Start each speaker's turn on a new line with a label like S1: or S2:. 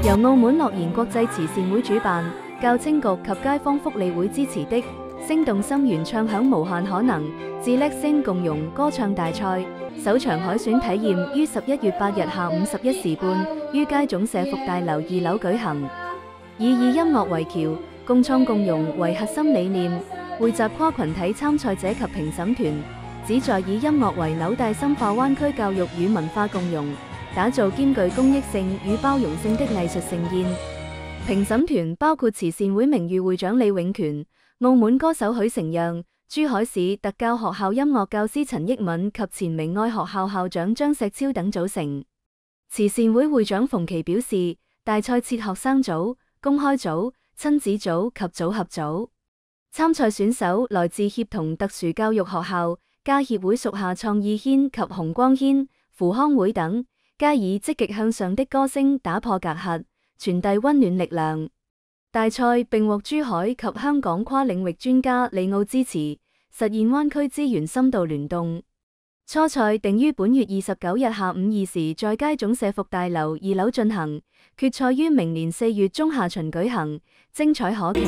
S1: 由澳門樂賢國際慈善會主辦，教青局及街坊福利會支持的聲動心源唱響無限可能至叻聲共融歌唱大賽首場海選體驗於11月8日下午11時半於街總社福大樓2樓舉行。以音樂為橋，共創共融為核心理念，匯集跨群體參賽者及評審團，旨在以音樂為紐帶深化灣區教育與文化共融，打造兼具公益性與包容性的藝術盛宴。評審團包括慈善會名譽會長李永權、澳門歌手許成讓、珠海市特教學校音樂教師陳益敏及前明愛學校校長張石超等組成。慈善會會長馮琪表示，大賽設學生組、公開組、親子組及組合組。參賽選手來自協同特殊教育學校、家協會屬下創意軒及紅光軒、扶康會等，皆以積極向上的歌聲打破隔閡，傳遞溫暖力量。大賽並獲珠海及香港跨領域專家利奧支持，實現灣區資源深度聯動。初賽定於本月29日下午2時在街總社福大樓2樓進行，決賽於明年4月中下旬舉行，精彩可期。